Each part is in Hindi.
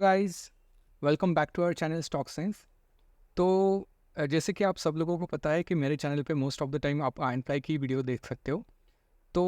Guys, welcome back to our channel stock science. तो जैसे कि आप सब लोगों को पता है कि मेरे चैनल पे मोस्ट ऑफ द टाइम आप आयन फ्लाई की वीडियो देख सकते हो। तो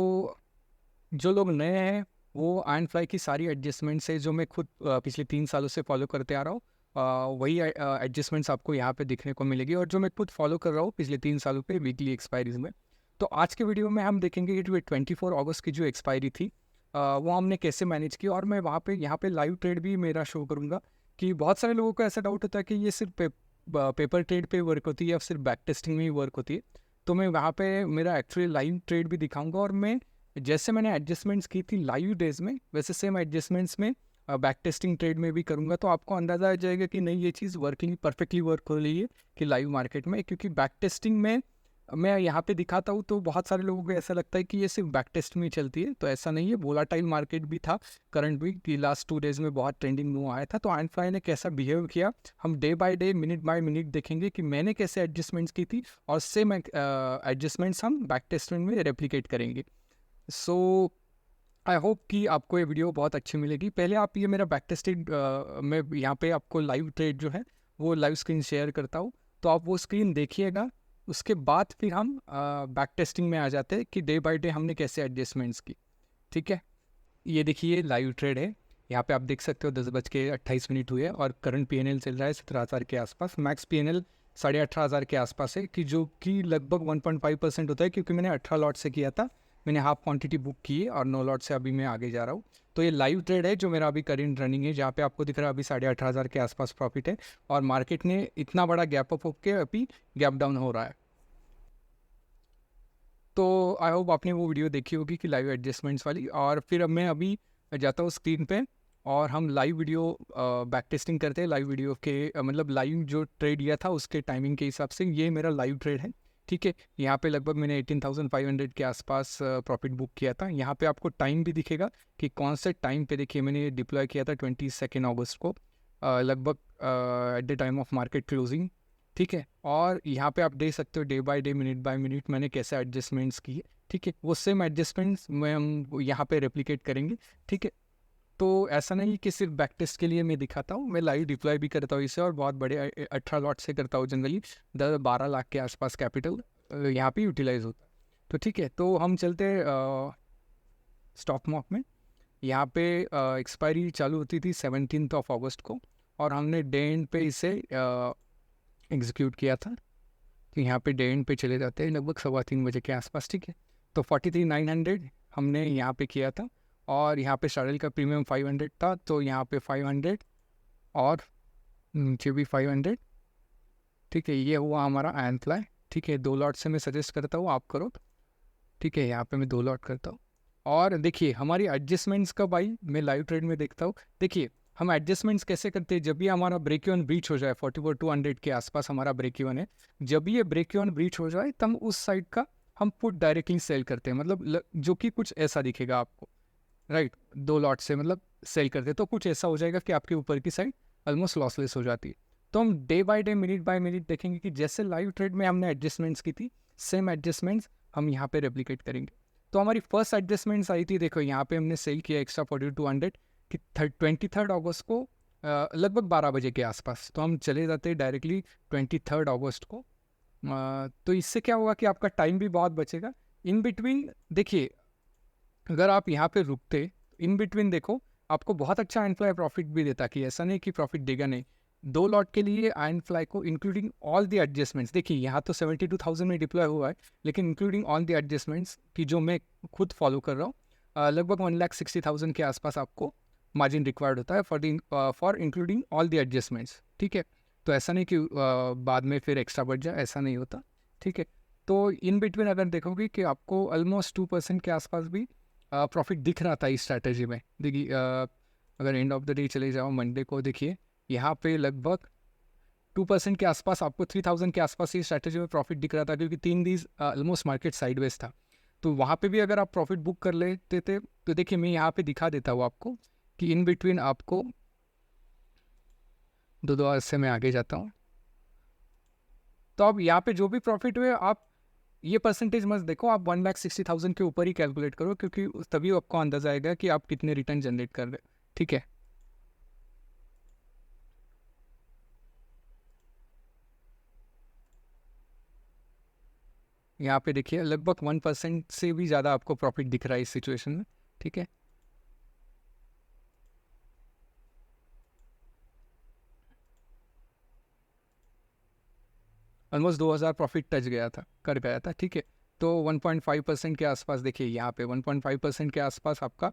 जो लोग नए हैं वो आयन फ्लाई की सारी एडजस्टमेंट्स है जो मैं खुद पिछले 3 सालों से फॉलो करते आ रहा हूँ। वही एडजस्टमेंट्स आपको यहाँ पे दिखने को मिलेगी और जो मैं खुद फॉलो कर रहा हूँ पिछले 3 सालों पे वीकली एक्सपायरीज में। तो आज के वीडियो में हम देखेंगे कि 24 अगस्त की जो एक्सपायरी थी वो हमने कैसे मैनेज की, और मैं वहाँ पे यहाँ पे लाइव ट्रेड भी मेरा शो करूँगा। कि बहुत सारे लोगों को ऐसा डाउट होता है कि ये सिर्फ पेपर ट्रेड पे वर्क होती है या सिर्फ बैक टेस्टिंग में ही वर्क होती है। तो मैं वहाँ पे मेरा एक्चुअली लाइव ट्रेड भी दिखाऊंगा, और मैं जैसे मैंने एडजस्टमेंट्स की थी लाइव डेज में वैसे सेम एडजस्टमेंट्स में बैक टेस्टिंग ट्रेड में भी करूँगा। तो आपको अंदाज़ा आ जाएगा कि नहीं, ये चीज़ वर्किंग परफेक्टली वर्क हो रही है कि लाइव मार्केट में। क्योंकि बैक टेस्टिंग में मैं यहाँ पे दिखाता हूँ तो बहुत सारे लोगों को ऐसा लगता है कि ये सिर्फ बैक टेस्ट में ही चलती है, तो ऐसा नहीं है। वोलाटाइल मार्केट भी था करंट वीक की, लास्ट 2 डेज में बहुत ट्रेंडिंग मूव आया था। तो आयन फ्लाई ने कैसा बिहेव किया हम day by day minute by minute देखेंगे कि मैंने कैसे एडजस्टमेंट्स की थी, और सेम एडजस्टमेंट्स हम बैक टेस्टमेंट में रेप्लिकेट करेंगे। सो आई होप कि आपको ये वीडियो बहुत अच्छी मिलेगी। पहले आप ये मेरा बैक टेस्टेड मैं यहाँ पे आपको लाइव ट्रेड जो है वो लाइव स्क्रीन शेयर करता हूँ, तो आप वो स्क्रीन देखिएगा। उसके बाद फिर हम बैक टेस्टिंग में आ जाते हैं कि डे बाय डे हमने कैसे एडजस्टमेंट्स की। ठीक है, ये देखिए लाइव ट्रेड है। यहाँ पे आप देख सकते हो 10:28 हुए और करंट पीएनएल चल रहा है 17,000 के आसपास। मैक्स पीएनएल 18,500 के आसपास है, कि जो कि लगभग 1.5% होता है, क्योंकि मैंने 18 लॉट से किया था। मैंने हाफ क्वांटिटी बुक की है और 9 लॉट से अभी मैं आगे जा रहा हूँ। तो ये लाइव ट्रेड है जो मेरा अभी करंट रनिंग है, जहाँ पे आपको दिख रहा है अभी 18,500 के आसपास प्रॉफिट है, और मार्केट ने इतना बड़ा गैप अप होकर अभी गैप डाउन हो रहा है। तो आई होप आपने वो वीडियो देखी होगी कि लाइव एडजस्टमेंट्स वाली। और फिर अब मैं अभी जाता हूँ स्क्रीन पे और हम लाइव वीडियो बैक टेस्टिंग करते हैं। लाइव वीडियो के मतलब लाइव जो ट्रेड लिया था उसके टाइमिंग के हिसाब से ये मेरा लाइव ट्रेड है। ठीक है, यहाँ पे लगभग मैंने 18,500 के आसपास प्रॉफिट बुक किया था। यहाँ पे आपको टाइम भी दिखेगा कि कौन से टाइम पे। देखिए मैंने डिप्लॉय किया था 22 अगस्त को लगभग at the time of market closing. ठीक है, और यहाँ पे आप देख सकते हो day by day minute by minute मैंने कैसे एडजस्टमेंट्स किए। ठीक है, वो सेम एडजस्टमेंट्स में हम यहाँ पे रेप्लिकेट करेंगे। ठीक है, तो ऐसा नहीं कि सिर्फ बैक टेस्ट के लिए मैं दिखाता हूँ, मैं लाइव डिप्लॉय भी करता हूँ इसे, और बहुत बड़े 18 लॉट से करता हूँ जनरली। 10-12 लाख के आसपास कैपिटल यहाँ पे यूटिलाइज होता है। तो ठीक है, तो हम चलते स्टॉक मार्केट में। यहाँ पे एक्सपायरी चालू होती थी 17 अगस्त को, और हमने डे एंड पे इसे एग्जीक्यूट किया था। तो यहाँ पे डे एंड पे चले जाते हैं लगभग 3:15 बजे के आसपास। ठीक है, तो 43,900 हमने यहाँ पे किया था, और यहाँ पे शार्डल का प्रीमियम 500 था, तो यहाँ पे 500 और नीचे भी 500। ठीक है, ये हुआ हमारा आयन फ्लाई। ठीक है, 2 लॉट से मैं सजेस्ट करता हूँ आप करो। ठीक है, यहाँ पे मैं 2 लॉट करता हूँ। और देखिए हमारी एडजस्टमेंट्स का भाई मैं लाइव ट्रेड में देखता हूँ। देखिए हम एडजस्टमेंट्स कैसे करते हैं, जब भी हमारा ब्रेक इवन ब्रीच हो जाए 44,200 के आसपास हमारा ब्रेक इवन है, जब भी ये ब्रेक इवन ब्रीच हो जाए तब उस साइड का हम पुट डायरेक्टली सेल करते हैं। मतलब जो कि कुछ ऐसा दिखेगा आपको, राइट। 2 लॉट से मतलब सेल करते हैं, तो कुछ ऐसा हो जाएगा कि आपके ऊपर की साइड ऑलमोस्ट लॉसलेस हो जाती है। तो हम day by day minute by minute देखेंगे कि जैसे लाइव ट्रेड में हमने एडजस्टमेंट्स की थी सेम एडजस्टमेंट्स हम यहाँ पे रेप्लिकेट करेंगे। तो हमारी फर्स्ट एडजस्टमेंट्स आई थी, देखो यहाँ पे हमने सेल किया एक्स्ट्रा 4200 कि 23 अगस्त को लगभग 12 बजे के आसपास। तो हम चले जाते हैं डायरेक्टली 23 अगस्त को। तो इससे क्या होगा कि आपका टाइम भी बहुत बचेगा। इन बिटवीन देखिए अगर आप यहाँ पे रुकते, इन बिटवीन देखो आपको बहुत अच्छा आयन फ्लाई प्रॉफिट भी देता, कि ऐसा नहीं कि प्रॉफिट देगा नहीं। 2 लॉट के लिए आयन फ्लाई को इंक्लूडिंग ऑल द एडजस्टमेंट्स, देखिए यहाँ तो 72,000 में डिप्लॉय हुआ है, लेकिन इंक्लूडिंग ऑल द एडजस्टमेंट्स की जो मैं खुद फॉलो कर रहा हूँ लगभग 1,60,000 के आसपास आपको मार्जिन रिक्वायर्ड होता है for including all the adjustments. ठीक है, तो ऐसा नहीं कि बाद में फिर एक्स्ट्रा बढ़ जाए, ऐसा नहीं होता। ठीक है, तो इन बिटवीन अगर देखोगे कि आपको ऑलमोस्ट 2% के आसपास भी प्रॉफिट दिख रहा था इस स्ट्रैटेजी में। देखिए अगर एंड ऑफ द डे चले जाओ मंडे को, देखिए यहाँ पे लगभग 2% के आसपास आपको 3,000 के आसपास ये स्ट्रैटेजी में प्रॉफिट दिख रहा था, क्योंकि 3 दिन ऑलमोस्ट मार्केट साइडवेज था। तो वहाँ पे भी अगर आप प्रॉफिट बुक कर लेते थे, तो देखिए मैं यहाँ पे दिखा देता हूँ आपको कि इन बिटवीन आपको दो से मैं आगे जाता हूँ। तो अब यहाँ पे जो भी प्रॉफिट हुए आप ये परसेंटेज मत देखो, आप 1,60,000 के ऊपर ही कैलकुलेट करो, क्योंकि तभी आपको अंदाजा आएगा कि आप कितने रिटर्न जनरेट कर रहे हो। ठीक है, यहाँ पे देखिए लगभग 1% से भी ज़्यादा आपको प्रॉफिट दिख रहा है इस सिचुएशन में, ठीक है। ऑलमोस्ट 2000 प्रॉफिट टच गया था, कर गया था, ठीक है। तो 1.5% के आसपास देखिए, यहाँ पे 1.5% के आसपास आपका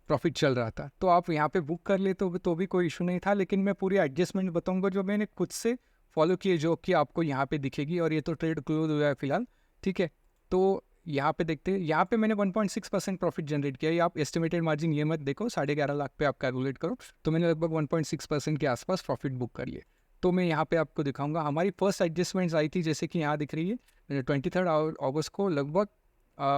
प्रॉफिट चल रहा था। तो आप यहाँ पे बुक कर ले तो भी कोई इशू नहीं था, लेकिन मैं पूरी एडजस्टमेंट बताऊंगा जो मैंने खुद से फॉलो किए, जो कि आपको यहाँ पे दिखेगी। और ये तो ट्रेड क्लोज हुआ है फिलहाल, ठीक है। तो यहाँ पे देखते हैं, यहाँ पे मैंने 1.6% प्रॉफिट जनरेट किया। ये आप एस्टिमेटेड मार्जिन ये मत देखो, 11.5 लाख पे आप कैलकुलेट करो। तो मैंने लगभग 1.6% के आसपास प्रॉफिट बुक कर लिए। तो मैं यहाँ पे आपको दिखाऊंगा हमारी फर्स्ट एडजस्टमेंट्स आई थी, जैसे कि यहाँ दिख रही है 23 अगस्त को लगभग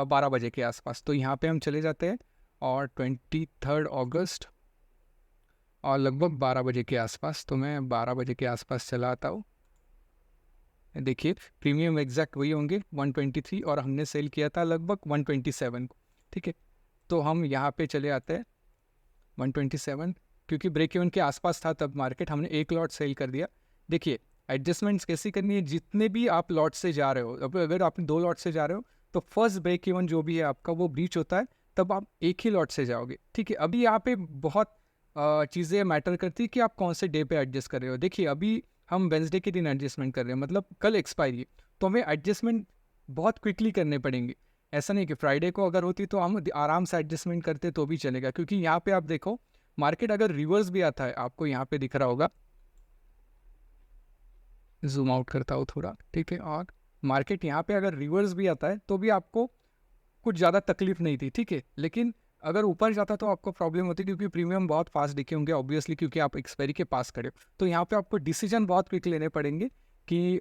12 बजे के आसपास। तो यहाँ पे हम चले जाते हैं और 23 अगस्त और लगभग 12 बजे के आसपास, तो मैं 12 बजे के आसपास चला आता हूँ। देखिए प्रीमियम एग्जैक्ट वही होंगे 123, और हमने सेल किया था लगभग 127 को, ठीक है। तो हम यहाँ पे चले आते हैं 127, क्योंकि ब्रेक इवन के आसपास था तब मार्केट, हमने एक लॉट सेल कर दिया। देखिए एडजस्टमेंट्स कैसी करनी है, जितने भी आप लॉट से जा रहे हो, अब अगर आप 2 लॉट से जा रहे हो तो फर्स्ट ब्रेक इवन जो भी है आपका वो ब्रीच होता है, तब आप एक ही लॉट से जाओगे, ठीक है। अभी यहाँ पे बहुत चीज़ें मैटर करती है कि आप कौन से डे पे एडजस्ट कर रहे हो। देखिए अभी हम वेंसडे के दिन एडजस्टमेंट कर रहे हैं, मतलब कल एक्सपायरी है, तो हमें एडजस्टमेंट बहुत क्विकली करने पड़ेंगे। ऐसा नहीं कि फ्राइडे को अगर होती तो हम आराम से एडजस्टमेंट करते तो भी चलेगा, क्योंकि यहाँ पे आप देखो मार्केट अगर रिवर्स भी आता है, आपको यहाँ पे दिख रहा होगा, जूम आउट करता हूँ थोड़ा, ठीक है। और मार्केट यहाँ पे अगर रिवर्स भी आता है तो भी आपको कुछ ज़्यादा तकलीफ नहीं थी, ठीक है। लेकिन अगर ऊपर जाता तो आपको प्रॉब्लम होती, क्योंकि प्रीमियम बहुत फास्ट दिखे होंगे ऑब्वियसली, क्योंकि आप एक्सपायरी के पास खड़े हो। तो यहाँ पे आपको डिसीजन बहुत क्विक लेने पड़ेंगे कि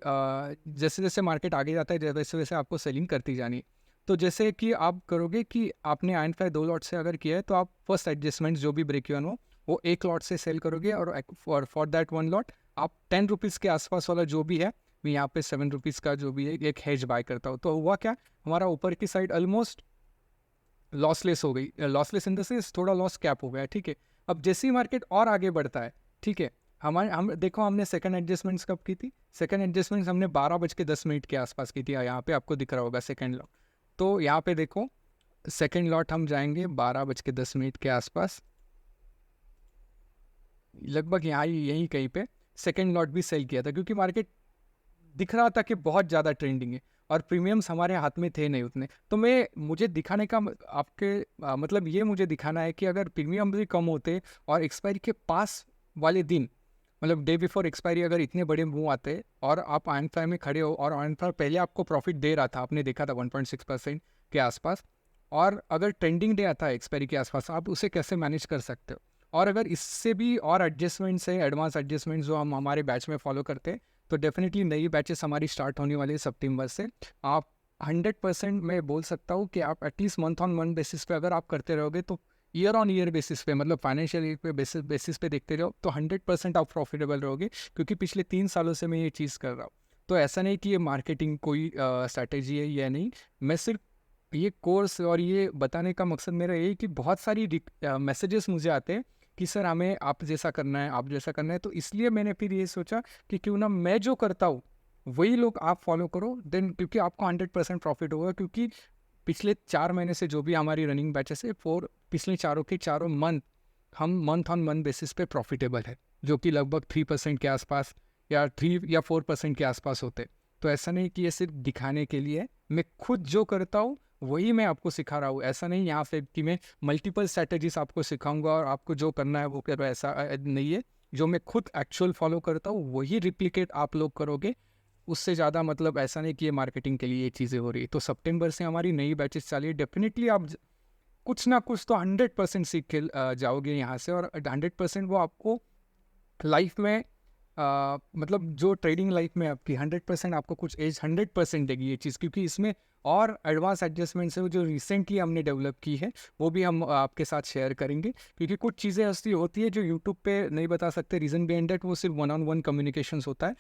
जैसे जैसे मार्केट आगे जाता है वैसे वैसे आपको सेलिंग करती जानी है। तो जैसे कि आप करोगे कि आपने आयन फ्लाई 2 लॉट से अगर किया है, तो आप फर्स्ट एडजस्टमेंट जो भी ब्रेक इवन हो वो एक लॉट से सेल करोगे, और फॉर दैट 1 लॉट आप 10 रुपीज़ के आसपास वाला जो भी है, मैं यहाँ पे 7 रुपीज़ का जो भी है एक हेज बाय करता हूँ। तो हुआ क्या, हमारा ऊपर की साइड ऑलमोस्ट लॉसलेस हो गई, लॉसलेस इन द सेंस थोड़ा लॉस कैप हो गया, ठीक है। अब जैसे ही मार्केट और आगे बढ़ता है, ठीक है, हम देखो हमने सेकंड एडजस्टमेंट्स कब की थी, सेकंड एडजस्टमेंट्स हमने 12:10 के आसपास की थी। यहाँ पे आपको दिख रहा होगा सेकंड लॉट। तो यहाँ पे देखो सेकंड लॉट हम जाएंगे 12:10 के आसपास, लगभग यहाँ यहीं कहीं पे सेकंड लॉट भी सेल किया था, क्योंकि मार्केट दिख रहा था कि बहुत ज़्यादा ट्रेंडिंग है और प्रीमियम्स हमारे हाथ में थे नहीं उतने। तो मुझे दिखाने का आपके मतलब ये मुझे दिखाना है कि अगर प्रीमियम भी कम होते और एक्सपायरी के पास वाले दिन, मतलब डे बिफोर एक्सपायरी, अगर इतने बड़े मूव आते और आप आयन फ्लाई में खड़े हो, और आयन फ्लाई पहले आपको प्रॉफिट दे रहा था, आपने देखा था 1.6% के आसपास, और अगर ट्रेंडिंग डे आता है एक्सपायरी के आसपास, आप उसे कैसे मैनेज कर सकते हो। और अगर इससे भी और एडजस्टमेंट्स है, एडवांस एडजस्टमेंट्स जो हम हमारे बैच में फॉलो करते हैं, तो डेफिनेटली नई बैचेस हमारी स्टार्ट होने वाली है सितंबर से। आप 100% मैं बोल सकता हूँ कि आप at least month on month basis पे अगर आप करते रहोगे, तो ईयर ऑन ईयर बेसिस पे, मतलब फाइनेंशियल ईयर पे बेसिस पे देखते रहो, तो 100% आप प्रॉफिटेबल रहोगे, क्योंकि पिछले 3 सालों से मैं ये चीज़ कर रहा हूँ। तो ऐसा नहीं कि ये मार्केटिंग कोई स्ट्रैटेजी है या नहीं, मैं सिर्फ ये कोर्स और ये बताने का मकसद मेरा यही कि बहुत सारी मैसेजेस मुझे आते हैं कि सर हमें आप जैसा करना है, आप जैसा करना है। तो इसलिए मैंने फिर ये सोचा कि क्यों ना मैं जो करता हूँ वही लोग आप फॉलो करो, देन क्योंकि आपको 100% प्रॉफिट होगा। क्योंकि पिछले 4 महीने से जो भी हमारी रनिंग बैचेस है, पिछले चारों के चारों मंथ हम मंथ ऑन मंथ बेसिस पे प्रॉफिटेबल है, जो कि लगभग 3% के आसपास या 3 या 4% के आसपास होते। तो ऐसा नहीं कि ये सिर्फ दिखाने के लिए, मैं खुद जो करता हूँ वही मैं आपको सिखा रहा हूँ। ऐसा नहीं यहाँ पे कि मैं मल्टीपल स्ट्रैटेजीज आपको सिखाऊंगा और आपको जो करना है वो करो, ऐसा नहीं है। जो मैं खुद एक्चुअल फॉलो करता हूँ वही रिप्लिकेट आप लोग करोगे, उससे ज़्यादा मतलब ऐसा नहीं कि ये मार्केटिंग के लिए ये चीज़ें हो रही है। तो सितंबर से हमारी नई बैचेस चालू है, डेफिनेटली आप कुछ ना कुछ तो 100% सीख के जाओगे यहाँ से, और 100% वो आपको लाइफ में मतलब जो ट्रेडिंग लाइफ में आपकी 100% आपको कुछ एज 100% देगी ये चीज़। क्योंकि इसमें और एडवांस एडजस्टमेंट्स है जो रिसेंटली हमने डेवलप की है, वो भी हम आपके साथ शेयर करेंगे। क्योंकि कुछ चीज़ें ऐसी होती है जो यूट्यूब पे नहीं बता सकते, रीज़न बिहाइंड दैट वो सिर्फ 1-on-1 कम्युनिकेशंस होता है।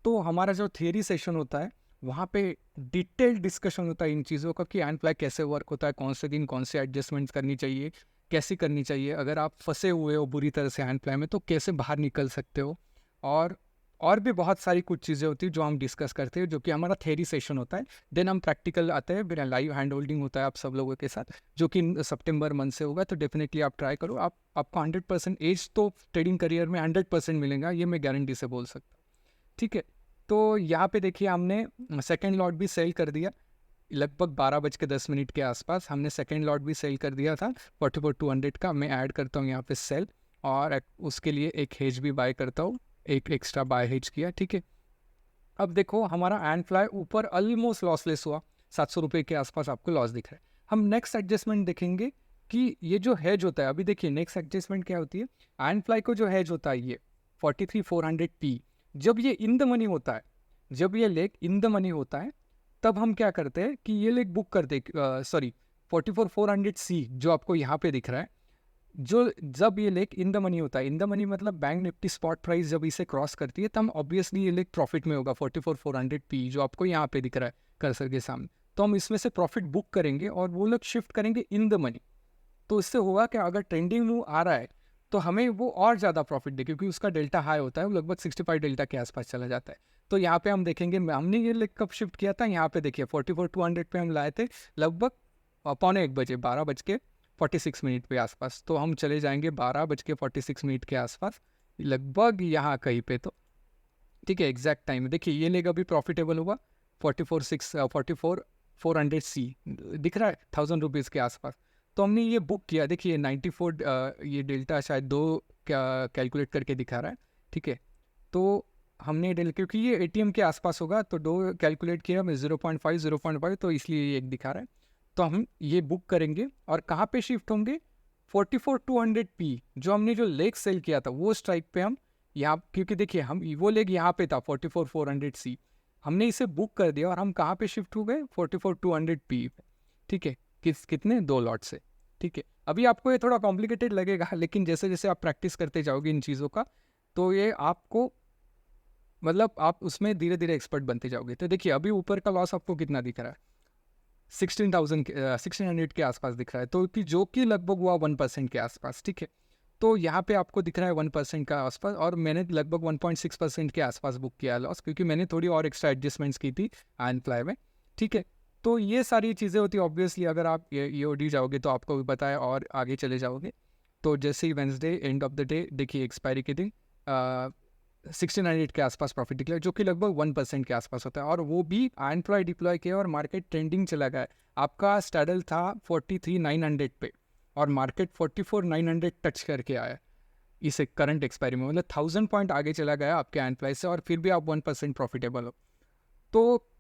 तो हमारा जो थियरी सेशन होता है वहाँ पे डिटेल्ड डिस्कशन होता है इन चीज़ों का, कि एंड फ्लाई कैसे वर्क होता है, कौन से दिन कौन से एडजस्टमेंट्स करनी चाहिए, कैसी करनी चाहिए, अगर आप फंसे हुए हो बुरी तरह से हैंड फ्लाई में तो कैसे बाहर निकल सकते हो। और और भी बहुत सारी कुछ चीज़ें होती हैं जो हम डिस्कस करते हैं, जो कि हमारा थ्योरी सेशन होता है। देन हम प्रैक्टिकल आते हैं, फिर लाइव हैंड होल्डिंग होता है आप सब लोगों के साथ, जो कि सितंबर मंथ से होगा। तो डेफिनेटली आप ट्राई करो, आपको 100% एज तो ट्रेडिंग करियर में 100% मिलेगा, ये मैं गारंटी से बोल सकता हूँ। ठीक है, तो यहाँ पे देखिए हमने सेकेंड लॉट भी सेल कर दिया लगभग 12:10 के आसपास। हमने सेकेंड लॉट भी सेल कर दिया था 44,200 का। मैं ऐड करता हूँ यहाँ पे सेल, और उसके लिए एक हेज भी बाय करता हूँ, एक एक्स्ट्रा बाय हेज किया। ठीक है, अब देखो हमारा एंड फ्लाई ऊपर ऑलमोस्ट लॉसलेस हुआ, 700 रुपये के आसपास आपको लॉस दिख रहा है। हम नेक्स्ट एडजस्टमेंट देखेंगे कि ये जो हेज होता है, अभी देखिए नेक्स्ट एडजस्टमेंट क्या होती है। एंड फ्लाई को जो हेज होता है ये 43,400 P, जब ये इन द मनी होता है, जब ये लेग इन द मनी होता है, तब हम क्या करते हैं कि ये लेग बुक करते, सॉरी 44,400 C जो आपको यहाँ पे दिख रहा है, जो जब ये लेग इन द मनी होता है, इन द मनी मतलब बैंक निफ्टी स्पॉट प्राइस जब इसे क्रॉस करती है, तब ऑब्वियसली ये लेग प्रॉफिट में होगा 44,400 P जो आपको यहाँ पे दिख रहा है कर्सर के सामने। तो हम इसमें से प्रॉफिट बुक करेंगे और वो लोग शिफ्ट करेंगे इन द मनी। तो इससे होगा कि अगर ट्रेंडिंग मूव आ रहा है तो हमें वो और ज़्यादा प्रॉफिट दे, क्योंकि उसका डेल्टा हाई होता है, वो लगभग 65 डेल्टा के आसपास चला जाता है। तो यहाँ पे हम देखेंगे, हमने ये लेग कब शिफ्ट किया था, यहाँ पे देखिए 44,200 पे हम लाए थे लगभग 12:45 12:46 पे आसपास। तो हम चले जाएंगे 12:46 के आसपास लगभग यहाँ कहीं पे। तो ठीक है, एग्जैक्ट टाइम देखिए ये लेग अभी प्रॉफिटेबल हुआ 44,400 C दिख रहा है, 1000 रुपीज़ के आसपास। तो हमने ये बुक किया, देखिए 94 ये डेल्टा शायद 2 कैलकुलेट करके दिखा रहा है। ठीक है, तो हमने क्योंकि ये ATM के आसपास होगा तो 2 कैलकुलेट किया मैं, 0.5 तो इसलिए ये एक दिखा रहा है। तो हम ये बुक करेंगे और कहाँ पे शिफ्ट होंगे, 44,200 P जो हमने जो लेग सेल किया था वो स्ट्राइक पे हम यहाँ, क्योंकि देखिए हम वो लेग यहाँ पे था 44,400 C, हमने इसे बुक कर दिया और हम कहाँ पे शिफ्ट हो गए 44,200 P पे। ठीक है, कितने 2 लॉट से। ठीक है, अभी आपको ये थोड़ा कॉम्प्लिकेटेड लगेगा, लेकिन जैसे जैसे आप प्रैक्टिस करते जाओगे इन चीज़ों का, तो ये आपको मतलब आप उसमें धीरे धीरे एक्सपर्ट बनते जाओगे। तो देखिए अभी ऊपर का लॉस आपको कितना दिख रहा है, 1600 के आसपास दिख रहा है, तो कि जो कि लगभग हुआ 1% के आसपास। ठीक है, तो यहाँ पे आपको दिख रहा है 1% का आसपास, और मैंने लगभग 1.6% के आसपास बुक किया लॉस, क्योंकि मैंने थोड़ी और एक्स्ट्रा एडजस्टमेंट्स की थी एंड फ्लाई में। ठीक है, तो ये सारी चीज़ें होती है। ऑब्वियसली अगर आप EOD जाओगे तो आपको भी पता है और आगे चले जाओगे। तो जैसे ही Wednesday end of the day देखिए एक्सपायरी के दिन 1600 के आसपास प्रॉफिट निकला, जो कि लगभग 1% के आसपास होता है, और वो भी एंड फ्लाई डिप्लॉय किया और मार्केट ट्रेंडिंग चला गया। आपका स्टैडल था 43,900 पे और मार्केट 44,900 टच करके आया इसे करंट एक्सपायरी में, मतलब 1000 पॉइंट आगे चला गया आपके एंड फ्लाई से, और फिर भी आप 1% प्रॉफिटेबल हो। तो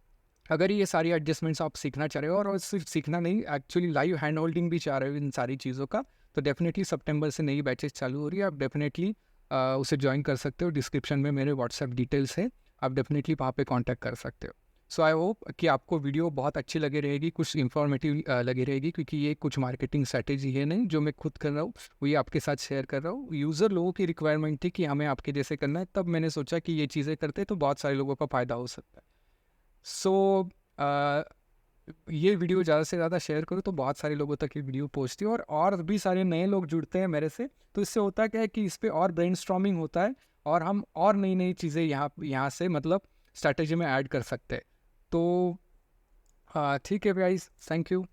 अगर ये सारी एडजस्टमेंट्स आप सीखना चाह रहे हो, और सिर्फ सीखना नहीं, एक्चुअली लाइव हैंड होल्डिंग भी चाह रहे हो इन सारी चीज़ों का, तो डेफिनेटली सितंबर से नई बैचेस चालू हो रही है। आप डेफिनेटली उसे ज्वाइन कर सकते हो। डिस्क्रिप्शन में मेरे व्हाट्सएप डिटेल्स है, आप डेफिनेटली वहाँ पे कांटेक्ट कर सकते हो। सो आई होप कि आपको वीडियो बहुत अच्छी लगी रहेगी, कुछ इन्फॉर्मेटिव लगी रहेगी, क्योंकि ये कुछ मार्केटिंग स्ट्रैटेजी है नहीं जो मैं खुद कर रहा हूँ, वही आपके साथ शेयर कर रहा हूँ। यूज़र लोगों की रिक्वायरमेंट थी कि हमें आपके जैसे करना है, तब मैंने सोचा कि ये चीज़ें करते तो बहुत सारे लोगों का फ़ायदा हो सकता है। सो ये वीडियो ज़्यादा से ज़्यादा शेयर करो तो बहुत सारे लोगों तक ये वीडियो पहुँचती है, और भी सारे नए लोग जुड़ते हैं मेरे से। तो इससे होता क्या है कि इस पर और ब्रेनस्टॉर्मिंग होता है, और हम और नई नई चीज़ें यहाँ से मतलब स्ट्रैटेजी में ऐड कर सकते हैं। तो ठीक है गाइस, थैंक यू।